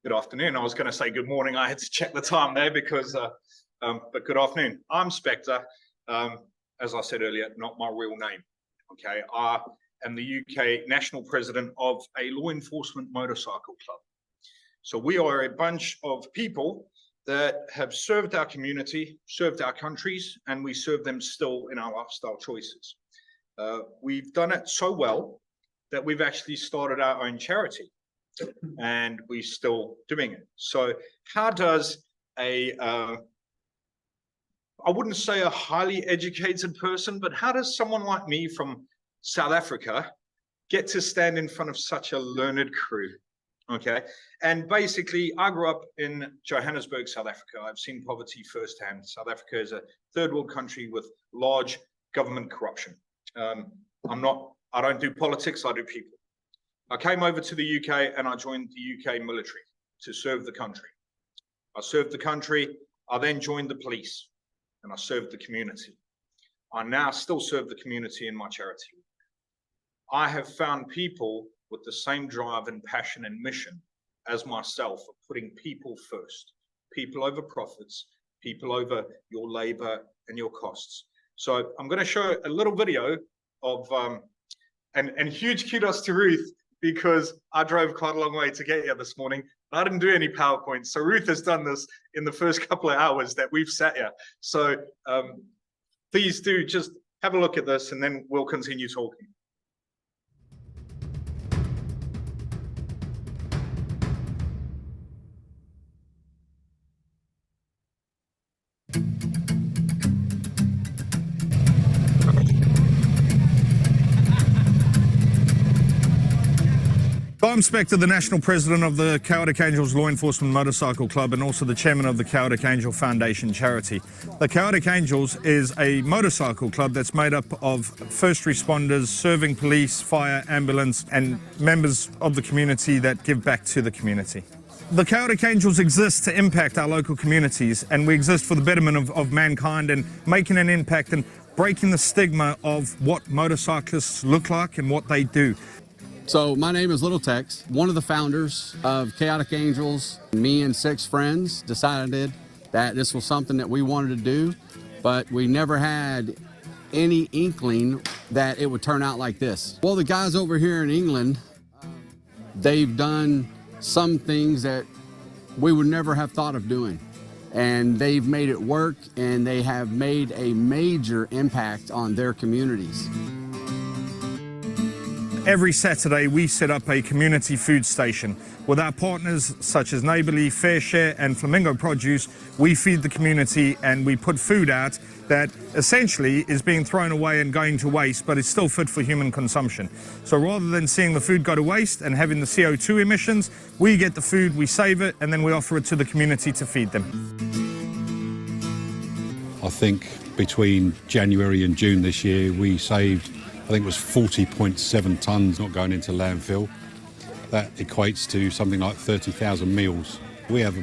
Good afternoon. I was going to say good morning. I had to check the time there because, but good afternoon. I'm Spectre. As I said earlier, not my real name. Okay. I am the UK national president of a law enforcement motorcycle club. So we are a bunch of people that have served our community, served our countries, and we serve them still in our lifestyle choices. We've done it so well that we've actually started our own charity. And we're still doing it. So how does I wouldn't say a highly educated person, but how does someone like me from South Africa get to stand in front of such a learned crew? Okay. And basically, I grew up in Johannesburg, South Africa. I've seen poverty firsthand. South Africa is a third world country with large government corruption. I don't do politics, I do people. I came over to the UK and I joined the UK military to serve the country. I served the country. I then joined the police and I served the community. I now still serve the community in my charity. I have found people with the same drive and passion and mission as myself of putting people first, people over profits, people over your labor and your costs. So I'm going to show a little video of, and huge kudos to Ruth, because I drove quite a long way to get here this morning. I didn't do any PowerPoints. So Ruth has done this in the first couple of hours that we've sat here. So please do just have a look at this and then we'll continue talking. I'm Spectre, the National President of the Chaotic Angels Law Enforcement Motorcycle Club and also the Chairman of the Chaotic Angel Foundation charity. The Chaotic Angels is a motorcycle club that's made up of first responders, serving police, fire, ambulance and members of the community that give back to the community. The Chaotic Angels exist to impact our local communities, and we exist for the betterment of mankind and making an impact and breaking the stigma of what motorcyclists look like and what they do. So my name is Little Tex, one of the founders of Chaotic Angels. Me and 6 friends decided that this was something that we wanted to do, but we never had any inkling that it would turn out like this. Well, the guys over here in England, they've done some things that we would never have thought of doing. And they've made it work, and they have made a major impact on their communities. Every Saturday, we set up a community food station. With our partners such as Neighbourly, Fair Share and Flamingo Produce, we feed the community and we put food out that essentially is being thrown away and going to waste, but is still fit for human consumption. So rather than seeing the food go to waste and having the CO2 emissions, we get the food, we save it, and then we offer it to the community to feed them. I think between January and June this year, we saved, I think it was 40.7 tonnes not going into landfill. That equates to something like 30,000 meals. We have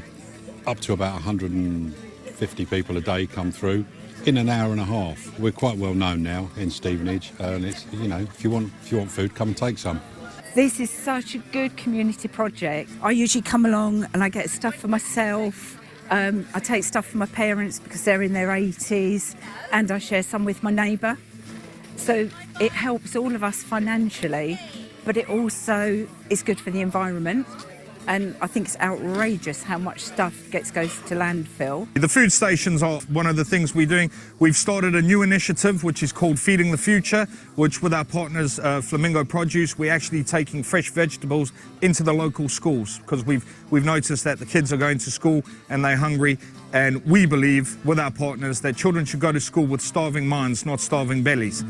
up to about 150 people a day come through in an hour and a half. We're quite well known now in Stevenage, and it's, you know, if you want food, come and take some. This is such a good community project. I usually come along and I get stuff for myself. I take stuff for my parents because they're in their 80s, and I share some with my neighbour. So it helps all of us financially, but it also is good for the environment. And I think it's outrageous how much stuff goes to landfill. The food stations are one of the things we're doing. We've started a new initiative which is called Feeding the Future, which with our partners Flamingo Produce, we're actually taking fresh vegetables into the local schools, because we've noticed that the kids are going to school and they're hungry, and we believe with our partners that children should go to school with starving minds, not starving bellies.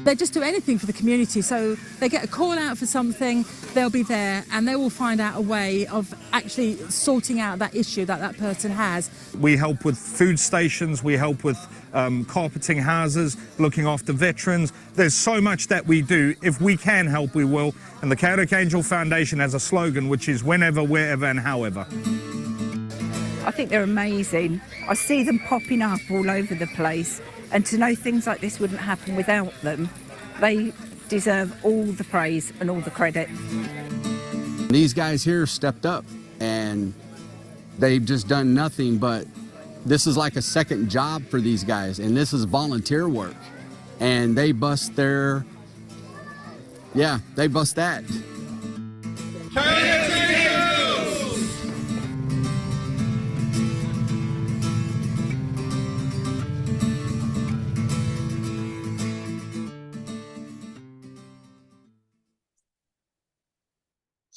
They just do anything for the community, so they get a call out for something, they'll be there and they will find out a way of actually sorting out that issue that that person has. We help with food stations, we help with carpeting houses, looking after veterans. There's so much that we do. If we can help, we will. And the Chaotic Angel Foundation has a slogan which is whenever, wherever and however. I think they're amazing. I see them popping up all over the place, and to know things like this wouldn't happen without them, they deserve all the praise and all the credit. These guys here stepped up, and they've just done nothing but, this is like a second job for these guys, and this is volunteer work. And they bust their, yeah, they bust that.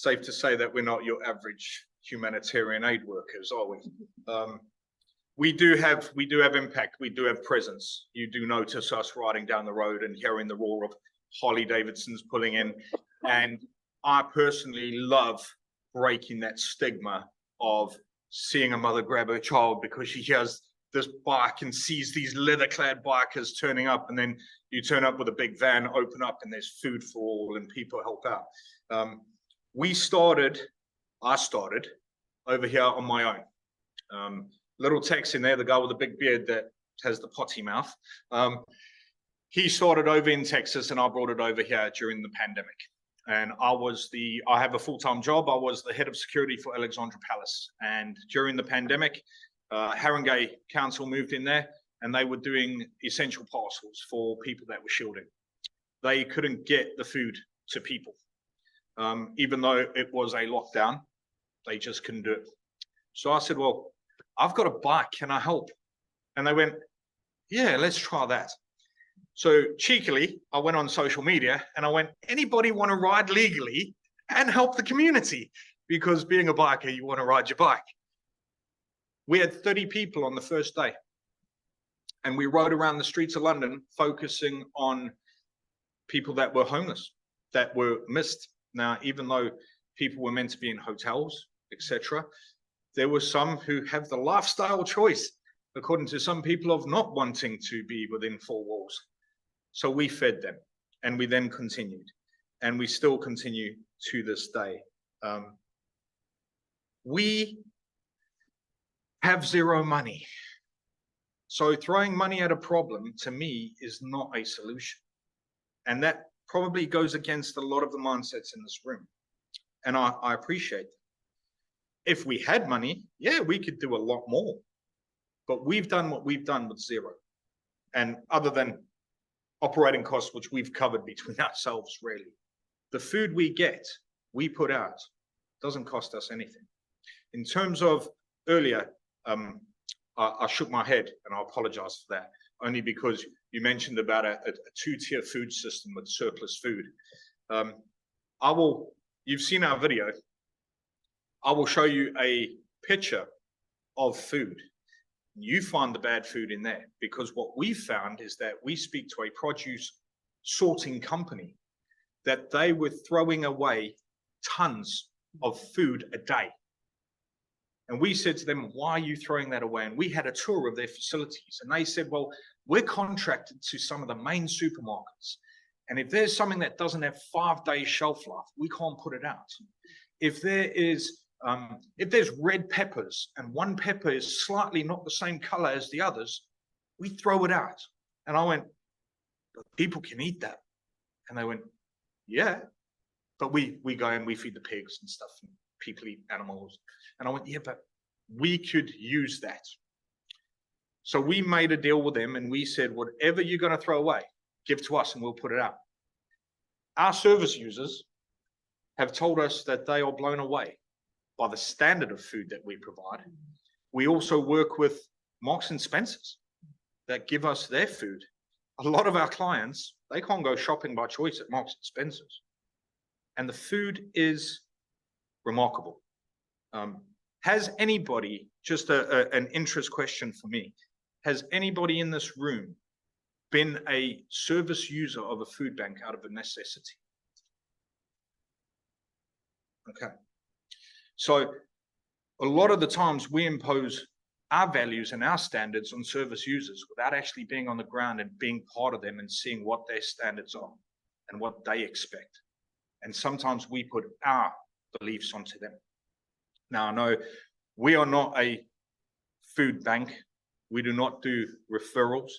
Safe to say that we're not your average humanitarian aid workers, are we? We do have impact. We do have presence. You do notice us riding down the road and hearing the roar of Harley Davidsons pulling in. And I personally love breaking that stigma of seeing a mother grab her child because she has this bike and sees these leather-clad bikers turning up, and then you turn up with a big van, open up, and there's food for all and people help out. I started over here on my own. Little Tex in there, the guy with the big beard that has the potty mouth. He started over in Texas and I brought it over here during the pandemic. And I have a full-time job. I was the head of security for Alexandra Palace. And during the pandemic, Haringey Council moved in there and they were doing essential parcels for people that were shielding. They couldn't get the food to people. Even though it was a lockdown, they just couldn't do it. So I said, well, I've got a bike, can I help? And they went, yeah, let's try that. So cheekily, I went on social media and I went, anybody want to ride legally and help the community? Because being a biker, you want to ride your bike. We had 30 people on the first day. And we rode around the streets of London, focusing on people that were homeless, that were missed. Now, even though people were meant to be in hotels, etc., there were some who have the lifestyle choice, according to some people, of not wanting to be within four walls. So we fed them, and we then continued, and we still continue to this day. We have zero money. So throwing money at a problem, to me, is not a solution. And that probably goes against a lot of the mindsets in this room. And I appreciate that. If we had money, yeah, we could do a lot more. But we've done what we've done with zero. And other than operating costs, which we've covered between ourselves, really, the food we get, we put out, doesn't cost us anything. In terms of earlier, I shook my head, and I apologize for that, only because you mentioned about a two-tier food system with surplus food. You've seen our video. I will show you a picture of food. You find the bad food in there, because what we found is that we speak to a produce sorting company that they were throwing away tons of food a day. And we said to them, why are you throwing that away? And we had a tour of their facilities, and they said, well, we're contracted to some of the main supermarkets. And if there's something that doesn't have 5 days shelf life, we can't put it out. If there's red peppers and one pepper is slightly not the same color as the others, we throw it out. And I went, but people can eat that. And they went, yeah, but we go and we feed the pigs and stuff, and people eat animals. And I went, yeah, but we could use that. So we made a deal with them, and we said, whatever you're going to throw away, give to us and we'll put it out. Our service users have told us that they are blown away by the standard of food that we provide. We also work with Marks and Spencers that give us their food. A lot of our clients, they can't go shopping by choice at Marks and Spencers. And the food is remarkable. Has anybody, just an interest question for me, has anybody in this room been a service user of a food bank out of a necessity? Okay. So a lot of the times we impose our values and our standards on service users without actually being on the ground and being part of them and seeing what their standards are and what they expect. And sometimes we put our beliefs onto them. Now, I know we are not a food bank. We do not do referrals.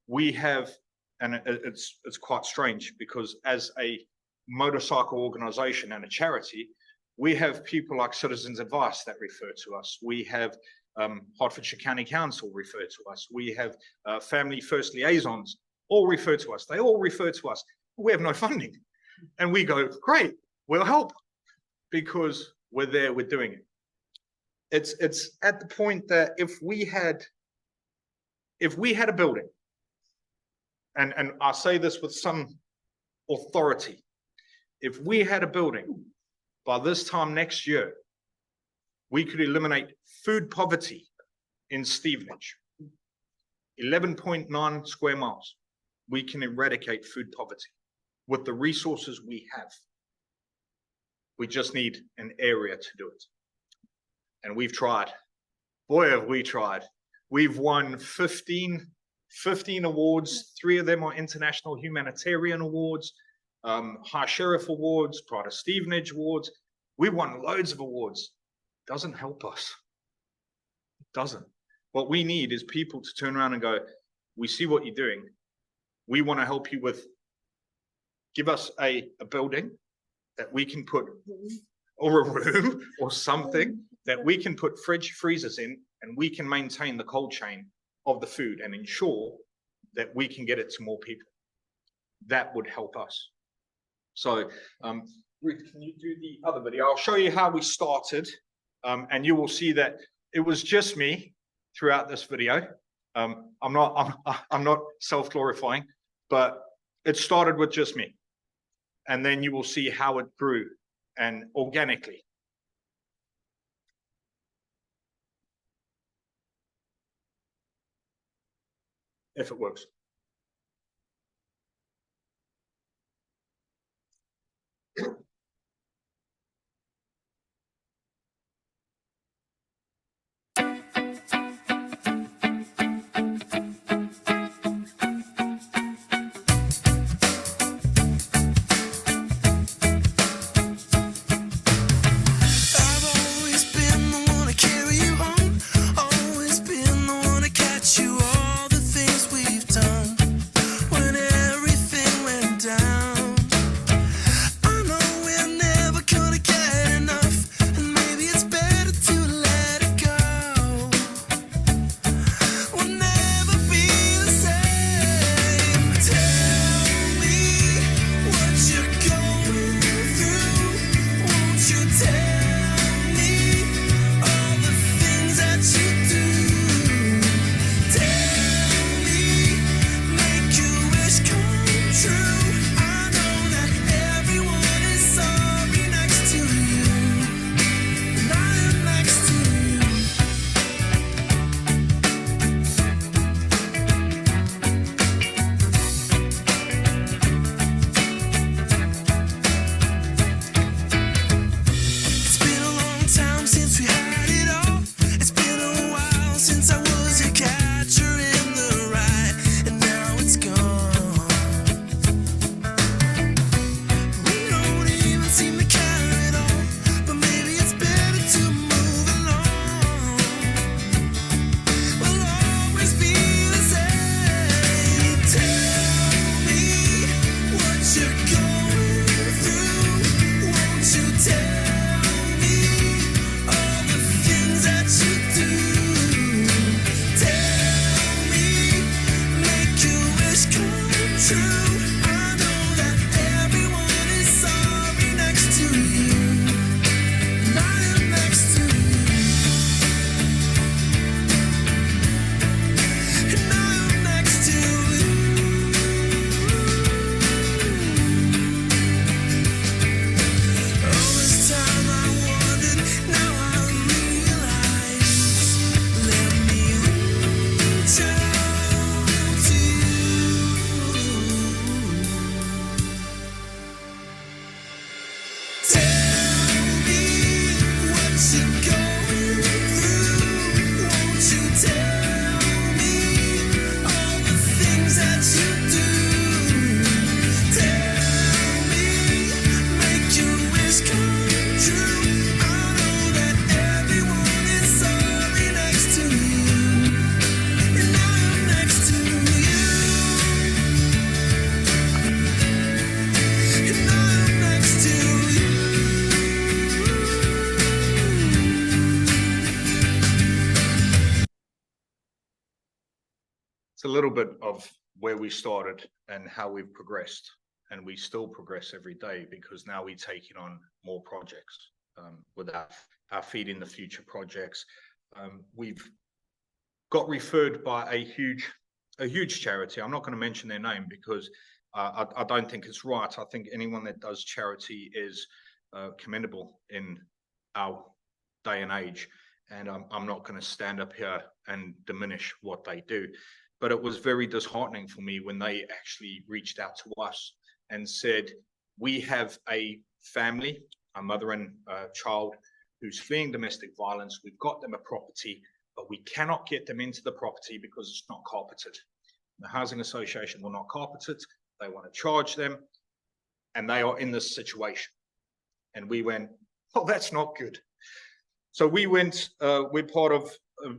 We have, and it's quite strange, because as a motorcycle organization and a charity, We have people like Citizens Advice that refer to us. We have Hertfordshire County Council refer to us. We have Family First Liaisons all refer to us. They all refer to us. We have no funding. And we go, great, we'll help, because we're there, we're doing it. It's at the point that if we had a building, and I say this with some authority, if we had a building by this time next year, we could eliminate food poverty in Stevenage. 11.9 square miles. We can eradicate food poverty with the resources we have. We just need an area to do it. And we've tried. Boy, have we tried. We've won 15 awards. 3 of them are international humanitarian awards, High Sheriff Awards, Pride of Stevenage Awards. We won loads of awards. Doesn't help us. It doesn't. What we need is people to turn around and go, we see what you're doing. We want to help you with, give us a building that we can put, or a room or something that we can put freezers in, and we can maintain the cold chain of the food and ensure that we can get it to more people. That would help us. So, Ruth, can you do the other video? I'll show you how we started, and you will see that it was just me throughout this video. I'm not self-glorifying, but it started with just me. And then you will see how it grew and organically. If it works. bit of where we started and how we've progressed, and we still progress every day because now we're taking on more projects with our Feed in the Future projects. We've got referred by a huge charity. I'm not going to mention their name because I don't think it's right. I think anyone that does charity is commendable in our day and age, and I'm not going to stand up here and diminish what they do. But it was very disheartening for me when they actually reached out to us and said, we have a family, a mother and a child who's fleeing domestic violence. We've got them a property, but we cannot get them into the property because it's not carpeted. The Housing Association will not carpet it. They want to charge them, and they are in this situation. And we went, oh, that's not good. So we went, we're part of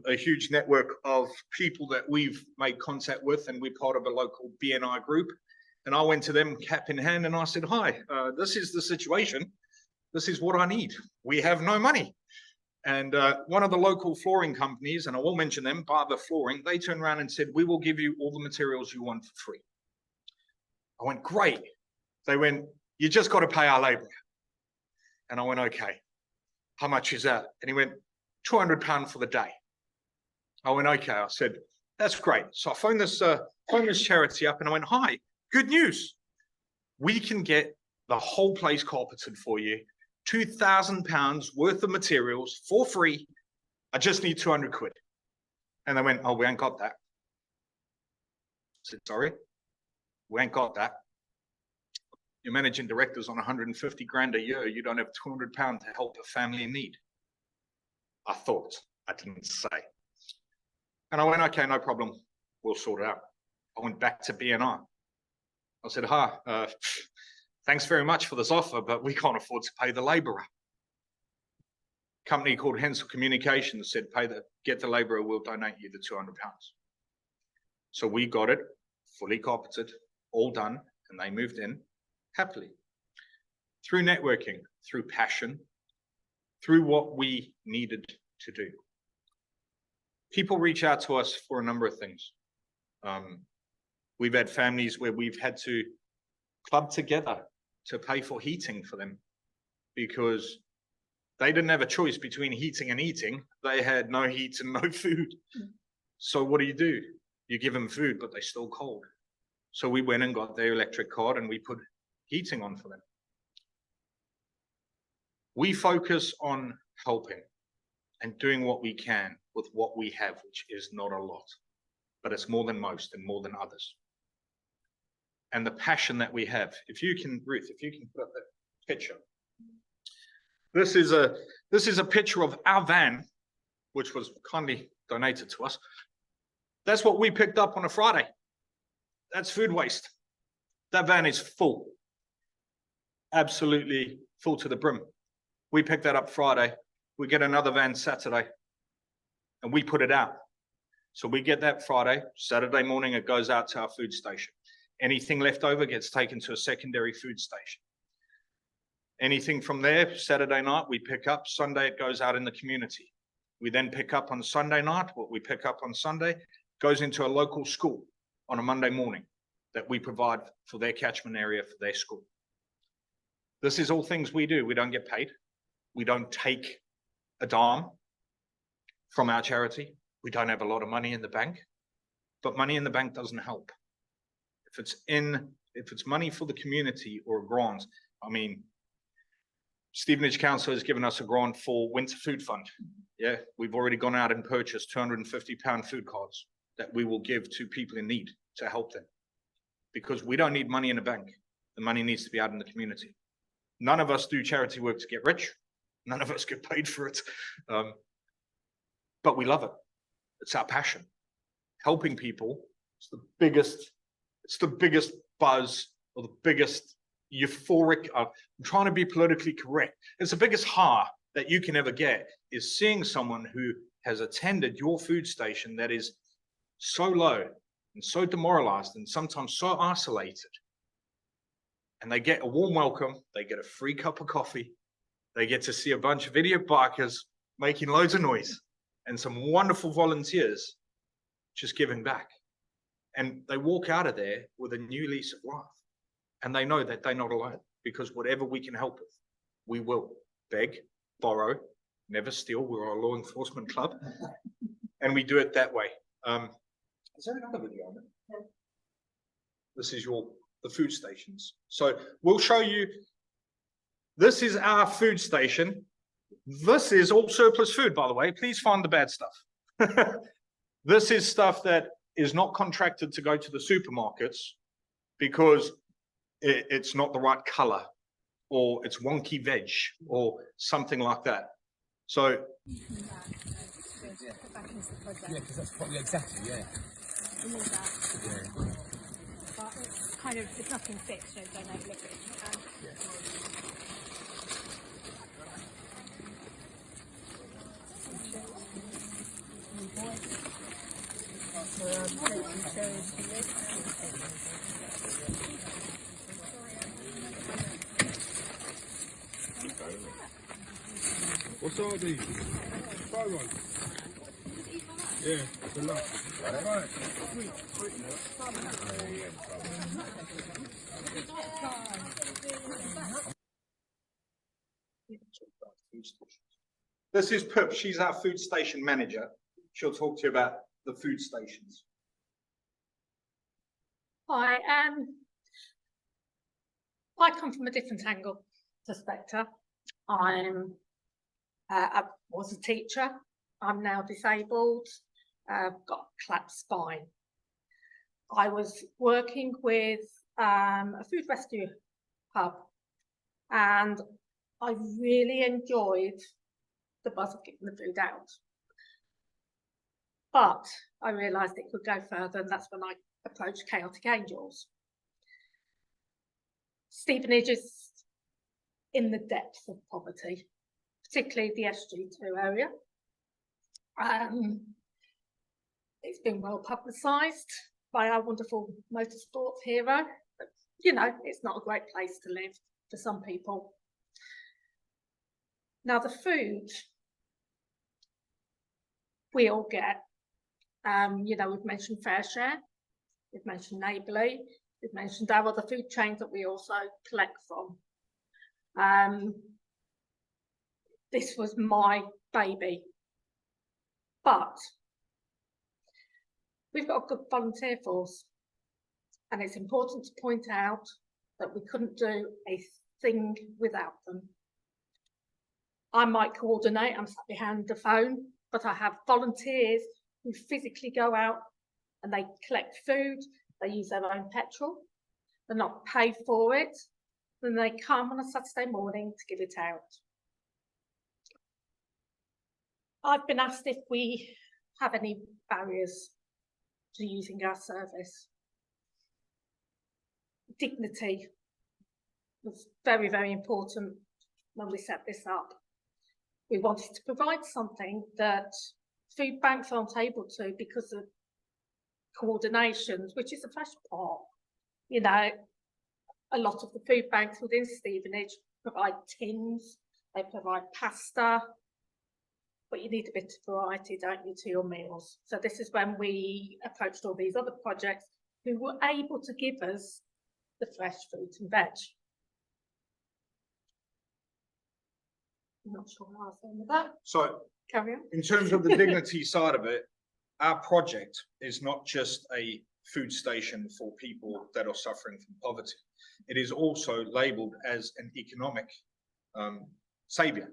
a huge network of people that we've made contact with, and we're part of a local BNI group. And I went to them cap in hand and I said, hi, this is the situation. This is what I need. We have no money. And one of the local flooring companies, and I will mention them, Barber Flooring, they turned around and said, we will give you all the materials you want for free. I went, great. They went, you just got to pay our labourer. And I went, okay, how much is that? And he went, £200 for the day. I went, okay. I said, that's great. So I phoned this charity up and I went, hi, good news. We can get the whole place carpeted for you, £2,000 worth of materials for free. I just need 200 quid. And they went, oh, we ain't got that. I said, sorry, we ain't got that. Your managing director's on 150 grand a year. You don't have £200 to help a family in need. I thought, I didn't say. And I went, okay, no problem. We'll sort it out. I went back to BNI. I said, hi, thanks very much for this offer, but we can't afford to pay the labourer. Company called Hensel Communications said, get the labourer, we'll donate you the £200. So we got it fully carpeted, all done, and they moved in happily. Through networking, through passion, through what we needed to do. People reach out to us for a number of things. We've had families where we've had to club together to pay for heating for them because they didn't have a choice between heating and eating. They had no heat and no food. So what do? You give them food, but they're still cold. So we went and got their electric card and we put heating on for them. We focus on helping and doing what we can with what we have, which is not a lot, but it's more than most and more than others. And the passion that we have. If you can, Ruth, if you can put up that picture. This is a picture of our van, which was kindly donated to us. That's what we picked up on a Friday. That's food waste. That van is full. Absolutely full to the brim. We picked that up Friday. We get another van Saturday and we put it out. So we get that Friday, Saturday morning, it goes out to our food station. Anything left over gets taken to a secondary food station. Anything from there, Saturday night, we pick up. Sunday, it goes out in the community. We then pick up on Sunday night. What we pick up on Sunday goes into a local school on a Monday morning that we provide for their catchment area for their school. This is all things we do. We don't get paid. We don't take a dime from our charity. We don't have a lot of money in the bank, but money in the bank doesn't help. If it's money for the community or a grant, I mean, Stevenage Council has given us a grant for Winter Food Fund. Yeah, we've already gone out and purchased £250 food cards that we will give to people in need to help them. Because we don't need money in the bank. The money needs to be out in the community. None of us do charity work to get rich. None of us get paid for it. But we love it. It's our passion. Helping people is the biggest buzz or the biggest euphoric, I'm trying to be politically correct. It's the biggest ha that you can ever get is seeing someone who has attended your food station that is so low and so demoralized and sometimes so isolated. And they get a warm welcome, they get a free cup of coffee, they get to see a bunch of idiot bikers making loads of noise and some wonderful volunteers just giving back. And they walk out of there with a new lease of life. And they know that they're not alone, because whatever we can help with, we will. Beg, borrow, never steal. We're a law enforcement club. And we do it that way. Is there another video on it? This is the food stations. So we'll show you, this is our food station. This is all surplus food, by the way. Please find the bad stuff. This is stuff that is not contracted to go to the supermarkets because it's not the right color, or it's wonky veg, or something like that. So Yeah, because that's probably exactly, yeah. But it's kind of, it's nothing fixed, so don't overlook it if you can. What's all these? Try one. Yeah, good luck. Right. this is Pip. She's our food station manager. She'll talk to you about the food stations. Hi, I come from a different angle to Spectre. I was a teacher. I'm now disabled. I've got a collapsed spine. I was working with a food rescue hub, and I really enjoyed the buzz of getting the food out. But I realised it could go further, and that's when I approached Chaotic Angels. Stevenage is in the depths of poverty, particularly the SG2 area. It's been well publicised by our wonderful motorsports hero, but you know, it's not a great place to live for some people. Now, the food we all get, you know, we've mentioned Fair Share, we've mentioned Neighbourly, we've mentioned our other food chains that we also collect from. This was my baby, but we've got a good volunteer force, and it's important to point out that we couldn't do a thing without them. I might coordinate, I'm sat behind the phone, but I have volunteers who physically go out and they collect food, they use their own petrol, they're not paid for it, then they come on a Saturday morning to give it out. I've been asked if we have any barriers to using our service. Dignity was very, very important when we set this up. We wanted to provide something that food banks aren't able to because of coordinations, which is a fresh part. You know, a lot of the food banks within Stevenage provide tins, they provide pasta, but you need a bit of variety, don't you, to your meals. So this is when we approached all these other projects who were able to give us the fresh fruit and veg. I'm not sure how I was saying with that. So Carry on. in terms of the dignity side of it, our project is not just a food station for people that are suffering from poverty. It is also labelled as an economic saviour,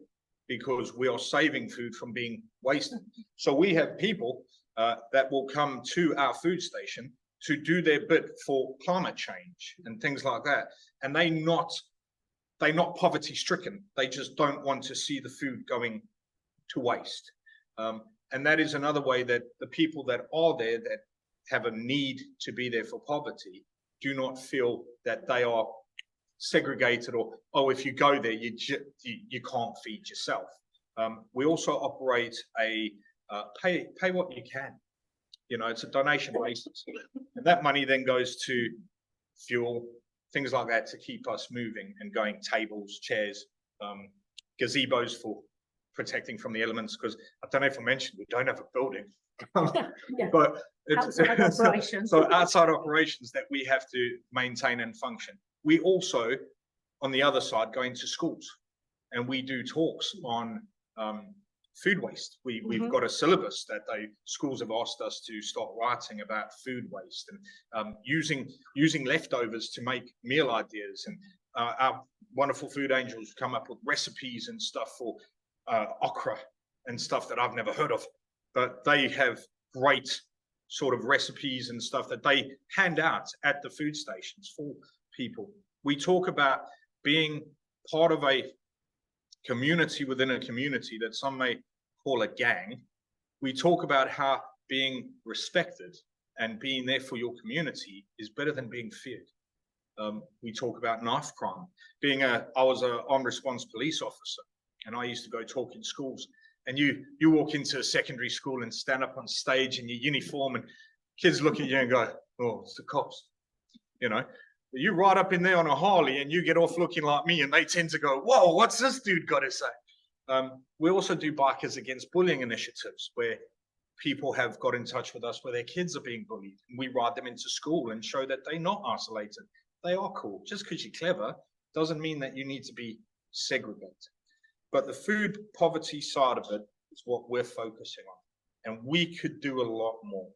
because we are saving food from being wasted. So we have people that will come to our food station to do their bit for climate change and things like that. And they're not poverty stricken. They just don't want to see the food going to waste. And that is another way that the people that are there that have a need to be there for poverty do not feel that they are segregated, or, oh, if you go there, you can't feed yourself. We also operate a pay what you can. You know, it's a donation basis. And that money then goes to fuel, things like that, to keep us moving and going, tables, chairs, gazebos for protecting from the elements, because I don't know if I mentioned, we don't have a building. Yeah. But it's Outside operations. so outside operations that we have to maintain and function. We also, on the other side, go into schools and we do talks on food waste. We've got a syllabus that schools have asked us to start writing about food waste and using leftovers to make meal ideas. And our wonderful food angels come up with recipes and stuff for okra and stuff that I've never heard of, but they have great sort of recipes and stuff that they hand out at the food stations for people. We talk about being part of a community within a community that some may call a gang. We talk about how being respected and being there for your community is better than being feared. We talk about knife crime. I was an armed response police officer, and I used to go talk in schools. And you walk into a secondary school and stand up on stage in your uniform, and kids look at you and go, "Oh, it's the cops," you know. You ride up in there on a Harley and you get off looking like me, and they tend to go, "Whoa, what's this dude got to say?" We also do Bikers Against Bullying initiatives where people have got in touch with us where their kids are being bullied, and we ride them into school and show that they're not isolated. They are cool. Just because you're clever doesn't mean that you need to be segregated. But the food poverty side of it is what we're focusing on. And we could do a lot more.